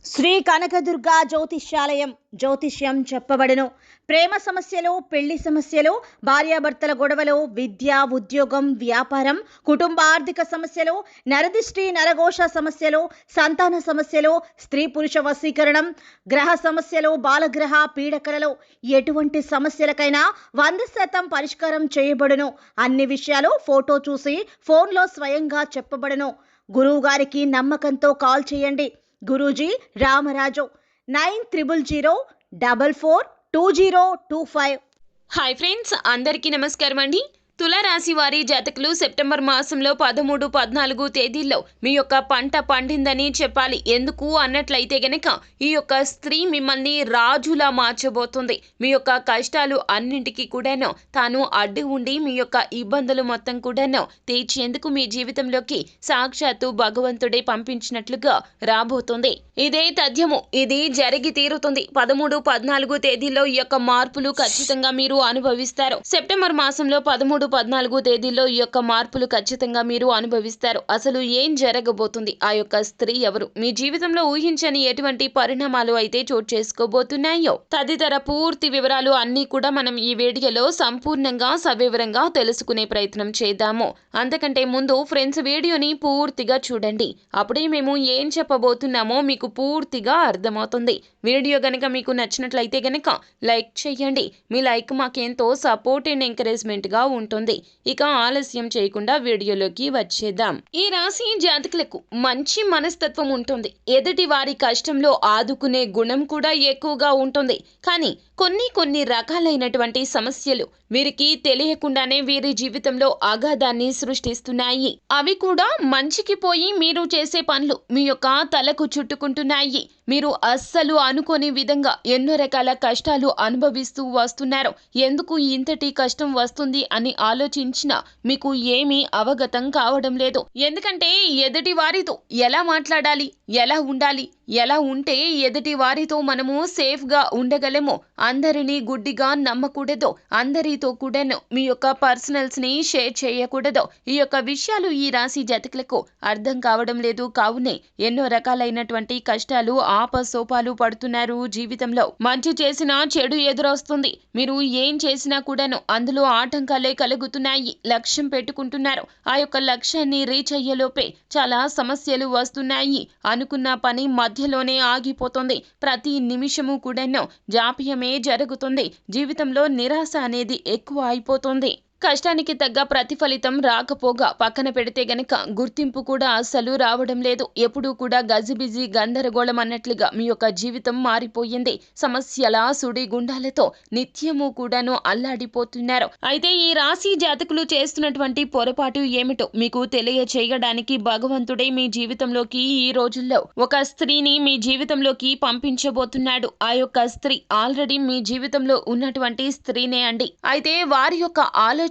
శ్రీ కనకదుర్గా జ్యోతిష్యాలయం జ్యోతిష్యం చెప్పబడును. ప్రేమ సమస్యలు, పెళ్లి సమస్యలు, భార్యాభర్తల గొడవలు, విద్య, ఉద్యోగం, వ్యాపారం, కుటుంబ ఆర్థిక సమస్యలు, నరదిష్టి, నరఘోష సమస్యలు, సంతాన సమస్యలు, స్త్రీ పురుష వశీకరణం, గ్రహ సమస్యలు, బాలగ్రహ పీడకలలో ఎటువంటి సమస్యలకైనా 100% పరిష్కారం చేయబడును. అన్ని విషయాలు ఫోటో చూసి ఫోన్లో స్వయంగా చెప్పబడును. గురువు గారికి నమ్మకంతో కాల్ చేయండి. గురూజీ రామరాజు 9000442025. హాయ్ ఫ్రెండ్స్, అందరికీ నమస్కారం అండి. తులారాశి వారి జాతకులు సెప్టెంబర్ మాసంలో 13, 14 తేదీల్లో మీ యొక్క పంట పండిందని చెప్పాలి. ఎందుకు అన్నట్లయితే గనక ఈ యొక్క స్త్రీ మిమ్మల్ని రాజులా మార్చబోతుంది. మీ యొక్క కష్టాలు అన్నింటికీ కూడాను తాను అడ్డు ఉండి మీ యొక్క ఇబ్బందులు మొత్తం కూడాను తీర్చేందుకు మీ జీవితంలోకి సాక్షాత్తు భగవంతుడే పంపించినట్లుగా రాబోతుంది. ఇదే తథ్యము, ఇది జరిగి తీరుతుంది. 13, 14 తేదీల్లో ఈ యొక్క మార్పులు ఖచ్చితంగా మీరు అనుభవిస్తారు. సెప్టెంబర్ మాసంలో 13, 14 తేదీల్లో ఈ యొక్క మార్పులు ఖచ్చితంగా మీరు అనుభవిస్తారు. అసలు ఏం జరగబోతుంది, ఆ యొక్క స్త్రీ ఎవరు, మీ జీవితంలో ఊహించని ఎటువంటి పరిణామాలు అయితే చోటు చేసుకోబోతున్నాయో తదితర పూర్తి వివరాలు అన్నీ కూడా మనం ఈ వీడియోలో సంపూర్ణంగా సవివరంగా తెలుసుకునే ప్రయత్నం చేద్దాము. అంతకంటే ముందు ఫ్రెండ్స్, వీడియోని పూర్తిగా చూడండి. అప్పుడే మేము ఏం చెప్పబోతున్నామో మీకు పూర్తిగా అర్థమవుతుంది. వీడియో గనక మీకు నచ్చినట్లయితే గనక లైక్ చేయండి. మీ లైక్ మాకెంతో సపోర్ట్ అండ్ ఎంకరేజ్మెంట్ గా ఉంటుంది. ఇక ఆలస్యం చేయకుండా వీడియోలోకి వచ్చేద్దాం. ఈ రాశి జాతకులకు మంచి మనస్తత్వం ఉంటుంది. ఎదుటి వారి కష్టంలో ఆదుకునే గుణం కూడా ఎక్కువగా ఉంటుంది. కానీ కొన్ని రకాలైనటువంటి సమస్యలు వీరికి తెలియకుండానే వీరి జీవితంలో అగాధాన్ని సృష్టిస్తున్నాయి. అవి కూడా మంచికి పోయి మీరు చేసే పనులు మీ యొక్క తలకు చుట్టుకుంటున్నాయి. మీరు అస్సలు అనుకోని విధంగా ఎన్నో రకాల కష్టాలు అనుభవిస్తూ వస్తున్నారు. ఎందుకు ఇంతటి కష్టం వస్తుంది అని ఆలోచించినా మీకు ఏమీ అవగతం కావడం లేదు. ఎందుకంటే ఎదుటి వారితో ఎలా మాట్లాడాలి, ఎలా ఉండాలి, ఎలా ఉంటే ఎదుటి వారితో మనము సేఫ్గా ఉండగలమో, అందరినీ గుడ్డిగా నమ్మకూడదు, అందరితో కూడాను మీ యొక్క పర్సనల్స్ని షేర్ చేయకూడదు. ఈ యొక్క విషయాలు ఈ రాశి జాతకులకు అర్థం కావడం లేదు. కావునే ఎన్నో రకాలైనటువంటి కష్టాలు ఆపసోపాలు పడుతున్నారు. జీవితంలో మంచి చేసినా చెడు ఎదురొస్తుంది. మీరు ఏం చేసినా కూడాను అందులో ఆటంకాలే కలుగుతున్నాయి. లక్ష్యం పెట్టుకుంటున్నారు. ఆ యొక్క లక్ష్యాన్ని రీచ్ అయ్యేలోపే చాలా సమస్యలు వస్తున్నాయి. అనుకున్న పని మధ్యలోనే ఆగిపోతుంది. ప్రతి నిమిషము కూడాను జాప్యమే జరుగుతుంది. జీవితంలో నిరాశ అనేది ఎక్కువ అయిపోతుంది. కష్టానికి తగ్గ ప్రతిఫలితం రాకపోగా పక్కన పెడితే గనక గుర్తింపు కూడా అస్సలు రావడం లేదు. ఎప్పుడూ కూడా గజిబిజి గందరగోళం అన్నట్లుగా మీ యొక్క జీవితం మారిపోయింది. సమస్యల సుడి గుండాలతో నిత్యము కూడాను అల్లాడిపోతున్నారు. అయితే ఈ రాశి జాతకులు చేస్తున్నటువంటి పొరపాటు ఏమిటో మీకు తెలియచేయడానికి భగవంతుడే మీ జీవితంలోకి ఈ రోజుల్లో ఒక స్త్రీని మీ జీవితంలోకి పంపించబోతున్నాడు. ఆ యొక్క స్త్రీ ఆల్రెడీ మీ జీవితంలో ఉన్నటువంటి స్త్రీనే అండి. అయితే వారి యొక్క ఆలోచనలు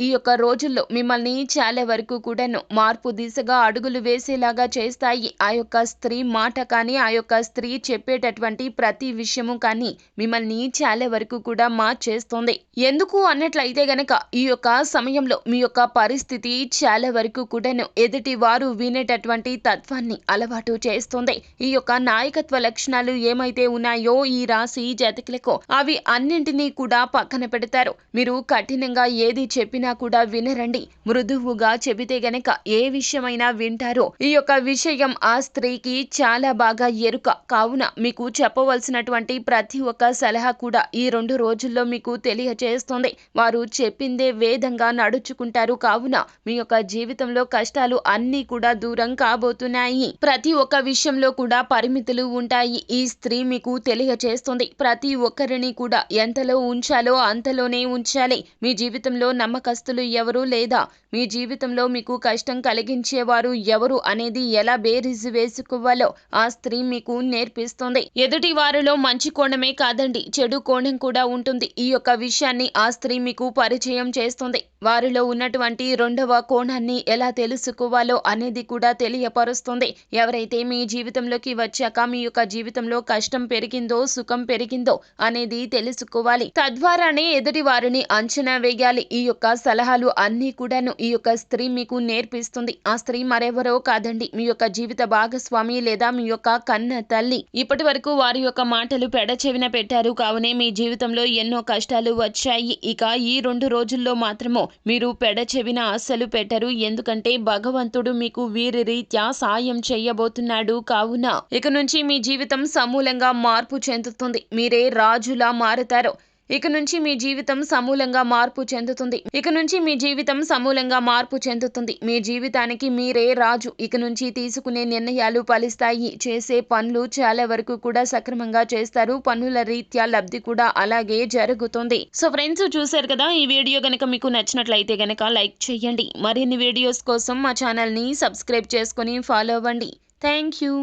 ఈ యొక్క రోజుల్లో మిమ్మల్ని చాలా వరకు కూడాను మార్పు దిశగా అడుగులు వేసేలాగా చేస్తాయి. ఆ యొక్క స్త్రీ మాట కానీ, ఆ యొక్క స్త్రీ చెప్పేటటువంటి ప్రతి విషయము కానీ మిమ్మల్ని చాలా వరకు కూడా మార్చేస్తుంది. ఎందుకు అన్నట్లయితే గనక ఈ యొక్క సమయంలో మీ యొక్క పరిస్థితి చాలా వరకు కూడాను ఎదుటి వారు వినేటటువంటి తత్వాన్ని అలవాటు చేస్తుంది. ఈ యొక్క నాయకత్వ లక్షణాలు ఏమైతే ఉన్నాయో ఈ రాశి జాతకులకు అవి అన్నింటినీ కూడా పక్కన పెడతారు. మీరు కఠినంగా ఏది చెప్పినా కూడా వినరండి. మృదువుగా చెబితే గనక ఏ విషయమైనా వింటారో. ఈ యొక్క విషయం ఆ స్త్రీకి చాలా బాగా ఎరుక. కావున మీకు చెప్పవలసినటువంటి ప్రతి ఒక్క సలహా కూడా ఈ 2 రోజుల్లో మీకు తెలియజేస్తుంది. వారు చెప్పిందే వేదంగా నడుచుకుంటారు. కావున మీ యొక్క జీవితంలో కష్టాలు అన్నీ కూడా దూరం కాబోతున్నాయి. ప్రతి ఒక్క విషయంలో కూడా పరిమితులు ఉంటాయి. ఈ స్త్రీ మీకు తెలియజేస్తుంది. ప్రతి ఒక్కరిని కూడా ఎంతలో ఉంచాలో అంతలోనే ఉంచాలి. మీ జీవితంలో నమ్మకస్తులు ఎవరు, లేదా మీ జీవితంలో మీకు కష్టం కలిగించేవారు ఎవరు అనేది ఎలా బేరీజు వేసుకోవాలో ఆ స్త్రీ మీకు నేర్పిస్తుంది. ఎదుటి వారిలో మంచి కోణమే కాదండి, చెడు కోణం కూడా ఉంటుంది. ఈ యొక్క విషయాన్ని ఆ స్త్రీ మీకు పరిచయం చేస్తుంది. వారిలో ఉన్నటువంటి 2వ కోణాన్ని ఎలా తెలుసుకోవాలో అనేది కూడా తెలియపరుస్తుంది. ఎవరైతే మీ జీవితంలోకి వచ్చాక మీ యొక్క జీవితంలో కష్టం పెరిగిందో, సుఖం పెరిగిందో అనేది తెలుసుకోవాలి. తద్వారానే ఎదుటి వారిని అంచనా వేయాలి. ఈ ఈ యొక్క సలహాలు అన్నీ కూడాను ఈ యొక్క స్త్రీ మీకు నేర్పిస్తుంది. ఆ స్త్రీ మరెవరో కాదండి, మీ యొక్క జీవిత భాగస్వామి లేదా మీ యొక్క కన్న తల్లి. ఇప్పటి వరకు వారి యొక్క మాటలు పెడచెవిన పెట్టారు, కావునే మీ జీవితంలో ఎన్నో కష్టాలు వచ్చాయి. ఇక ఈ 2 రోజుల్లో మాత్రము మీరు పెడచెవిన అస్సలు పెట్టరు, ఎందుకంటే భగవంతుడు మీకు వీరి రీత్యా సాయం చేయబోతున్నాడు. కావున ఇక నుంచి మీ జీవితం సమూలంగా మార్పు చెందుతుంది. మీరే రాజులా మారుతారు. ఇక నుంచి మీ జీవితం సమూలంగా మార్పు చెందుతుంది. మీ జీవితానికి మీరే రాజు. ఇక నుంచి తీసుకునే నిర్ణయాలు ఫలిస్తాయి. చేసే పనులు చాలా వరకు కూడా సక్రమంగా చేస్తారు. పనుల రీత్యా లబ్ధి కూడా అలాగే జరుగుతుంది. సో ఫ్రెండ్స్, చూశారు కదా, ఈ వీడియో గనక మీకు నచ్చినట్లయితే గనక లైక్ చేయండి. మరిన్ని వీడియోస్ కోసం మా ఛానల్ ని సబ్స్క్రైబ్ చేసుకొని ఫాలో అవ్వండి. Thank you.